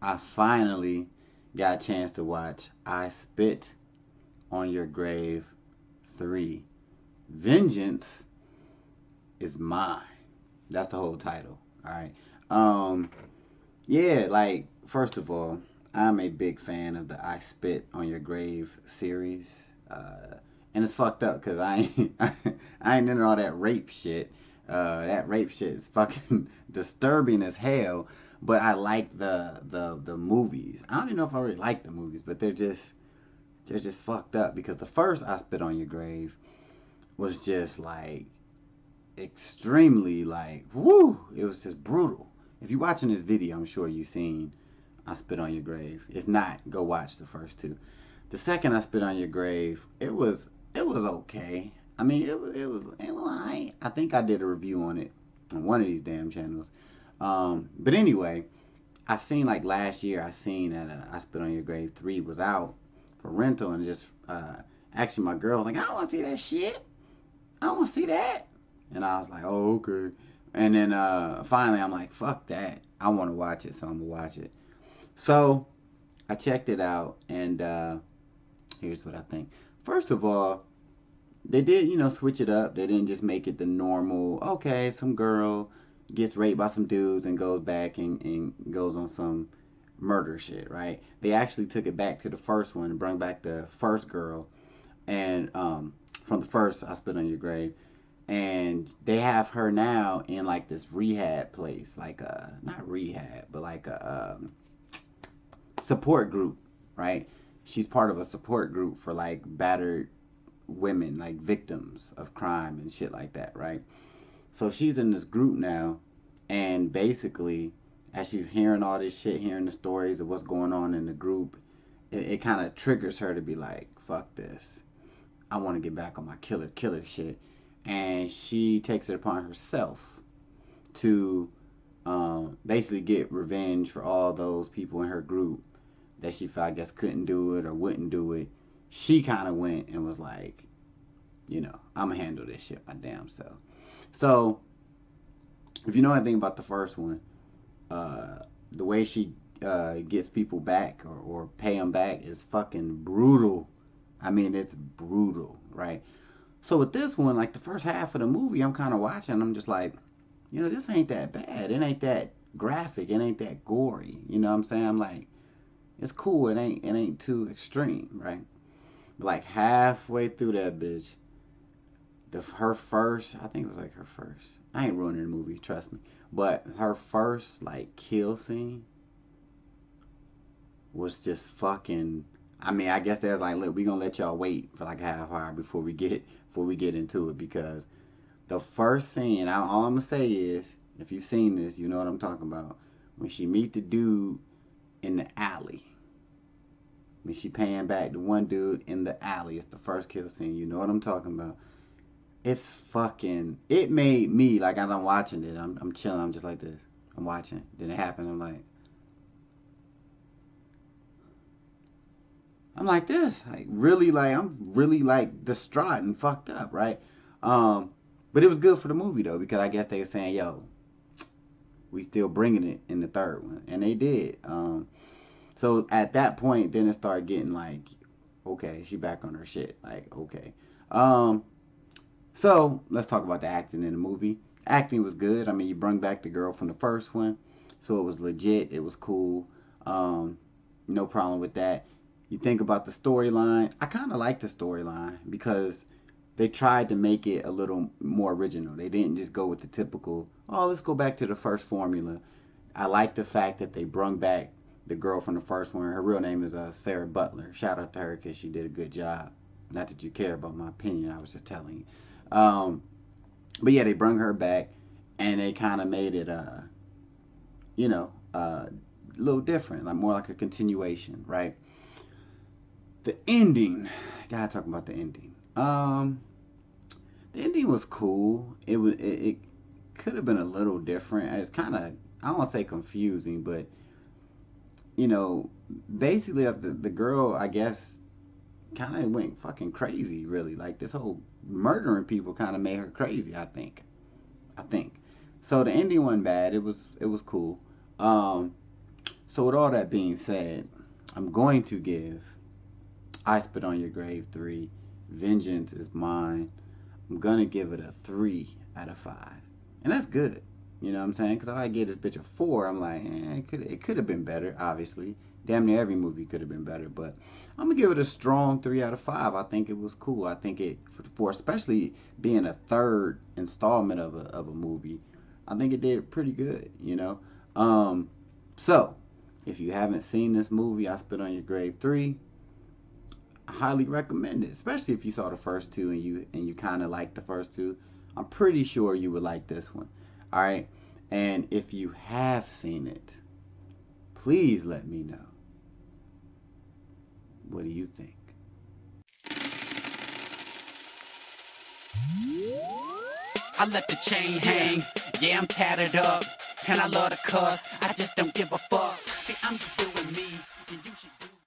I finally got a chance to watch I Spit on Your Grave 3. Vengeance is mine. That's the whole title. Alright. Um, yeah, like, first of all, I'm a big fan of the I Spit on Your Grave series. And it's fucked up because I ain't, I ain't into all that rape shit. That rape shit is fucking disturbing as hell. But I like the movies. I don't even know if I really like the movies, but they're just fucked up because the first I Spit on Your Grave was just like extremely like woo. It was just brutal. If you're watching this video, I'm sure you've seen I Spit on Your Grave. If not, go watch the first two. The second I Spit on Your Grave, it was okay. I mean, it was alright. I think I did a review on it on one of these damn channels. But anyway, I seen like last year. I seen that I Spit on Your Grave 3 was out for rental, and just actually my girl was like, I don't want to see that shit. I don't want to see that. And I was like, oh okay. And then finally I'm like, fuck that. I want to watch it, so I'm gonna watch it. So I checked it out, and here's what I think. First of all, they did, switch it up. They didn't just make it the normal, okay, some girl gets raped by some dudes and goes back and goes on some murder shit, right? They actually took it back to the first one and brought back the first girl, and from the first I Spit on Your Grave. And they have her now in like this rehab place, like not rehab, but like a support group, right? She's part of a support group for like battered women, like victims of crime and shit like that, right? So she's in this group now, and basically, as she's hearing all this shit, hearing the stories of what's going on in the group, it kind of triggers her to be like, fuck this. I want to get back on my killer shit. And she takes it upon herself to basically get revenge for all those people in her group that she felt, I guess, couldn't do it or wouldn't do it. She kind of went and was like, I'm going to handle this shit my damn self. So, if you know anything about the first one, the way she gets people back or pay them back is fucking brutal. I mean, it's brutal, right? So with this one, like the first half of the movie, I'm kind of watching, I'm just like, this ain't that bad. It ain't that graphic. It ain't that gory. You know what I'm saying? I'm like, it's cool. It ain't too extreme, right? But like halfway through that bitch, her first, I think it was like her first. I ain't ruining the movie, trust me. But her first like kill scene was just fucking. I mean, I guess that's like, look, we gonna let y'all wait for like a half hour before we get into it, because the first scene, all I'm gonna say is, if you've seen this, you know what I'm talking about. When she meet the dude in the alley, when she paying back the one dude in the alley, it's the first kill scene. You know what I'm talking about. It's fucking. It made me like, as I'm watching it, I'm chilling. I'm just like this. I'm watching. Then it happened. I'm like this, like really, like I'm really like distraught and fucked up, right? But it was good for the movie though, because I guess they were saying, yo, we still bringing it in the third one, and they did. So at that point, then it started getting like, okay, she back on her shit, like okay. So let's talk about the acting in the movie. Acting was good. I mean, you brought back the girl from the first one, so it was legit. It was cool. No problem with that. You think about the storyline. I kind of like the storyline because they tried to make it a little more original. They didn't just go with the typical, oh, let's go back to the first formula. I like the fact that they brung back the girl from the first one. Her real name is Sarah Butler. Shout out to her because she did a good job. Not that you care about my opinion. I was just telling you. But yeah, they brung her back, and they kind of made it, a little different, like more like a continuation, right? The ending, gotta talk about the ending. The ending was cool. It could have been a little different. It's kind of, I don't want to say confusing, but basically the girl, I guess, kind of went fucking crazy. Really, like this whole murdering people kind of made her crazy. I think. So the ending wasn't bad. It was cool. So with all that being said, I'm going to give I Spit on Your Grave 3. Vengeance is Mine. I'm gonna give it a 3 out of 5. And that's good. You know what I'm saying? Because if I give this bitch a 4, I'm like, it could have been better, obviously. Damn near every movie could have been better. But I'm gonna give it a strong 3 out of 5. I think it was cool. I think it, for especially being a third installment of a movie, I think it did pretty good, you know? So, if you haven't seen this movie, I Spit on Your Grave 3, I highly recommend it, especially if you saw the first two and you kind of like the first two. I'm pretty sure you would like this one. All right, and if you have seen it, please let me know. What do you think? I let the chain hang, yeah, I'm tatted up, and I love to cuss, I just don't give a fuck.